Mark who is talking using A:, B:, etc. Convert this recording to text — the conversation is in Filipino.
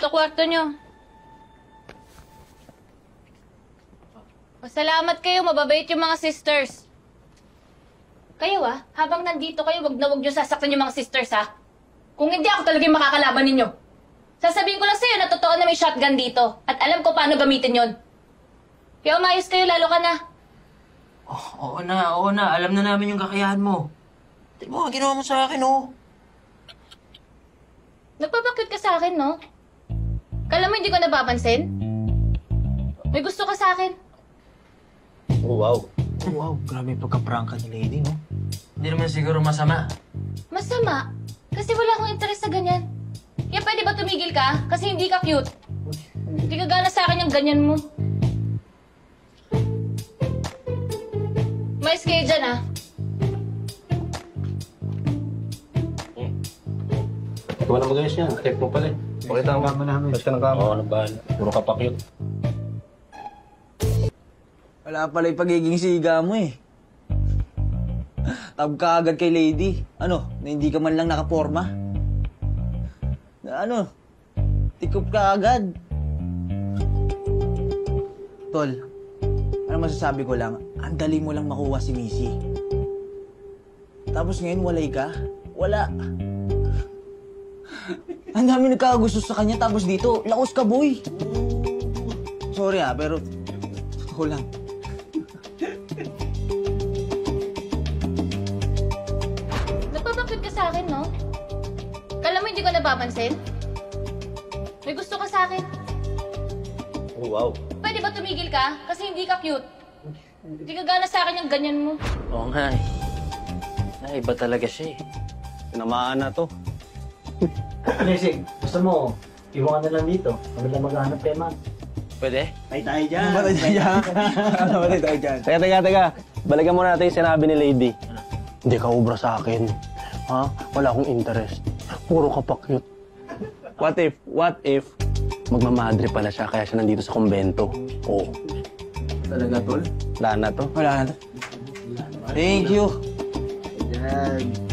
A: Ito kwarto nyo. Pasalamat kayo, mababait yung mga sisters. Kayo habang nandito kayo, wag na wag nyo sasaktan yung mga sisters Kung hindi ako talaga yung makakalaban ninyo. Sasabihin ko lang sa'yo na totoo na may shotgun dito. At alam ko paano gamitin yon. Kaya umayos kayo, lalo ka na.
B: Oo na. Alam na namin yung kakayahan mo. Tignan mo, ginawa mo sa akin,
A: Nagpapakit ka sa akin, no? Kala mo hindi ko napapansin? May gusto ka sa akin.
C: Oh, wow. Oh, wow. Grabe yung pagka-prangka ni Lady, no?
B: Hindi naman siguro masama.
A: Masama? Kasi wala akong interes sa ganyan. Kaya pwede ba tumigil ka? Kasi hindi ka cute. Hindi ka gana sa akin yung ganyan mo. Mais kayo dyan,
C: Ikaw na mag-ayos niya. Check mo pala. Pakita ang kama namin. Basta ka ng kama. Oo, nabahan. Puro ka pa cute.
D: Wala pala yung pagiging siga mo Tab ka agad kay Lady. Na hindi ka man lang nakaporma. Tikop ka agad. Tol, masasabi ko lang, ang dali mo lang makuha si Missy. Tapos ngayon walay ka? Wala. Ang dami nagkakagusto sa kanya, tapos dito, laos ka, boy. Sorry pero totoo lang.
A: Nagpapakit ka sa akin, no? Kala mo hindi ko napapansin? May gusto ka sa akin.
C: Oh, wow.
A: Pwede ba tumigil ka? Kasi hindi ka cute. Hindi ka gana sa akin yung ganyan mo.
B: Oo nga Iba talaga siya
C: Tinamaan na to.
E: Lesig, gusto mo, iwan ka na lang dito. Kami lang maghanap kay Ma'am.
B: Pwede?
E: Tay tayo dyan.
D: Batay tayo dyan.
C: Teka. Balikan muna natin yung sinabi ni Lady. Hindi ka ubra sa akin. Ha? Wala akong interest. Puro ka pa cute. What if, magmamadre pala siya kaya siya nandito sa kumbento? Oo.
D: Talaga, Tol?
C: Wala na to.
D: Wala na to. Thank you. Yan.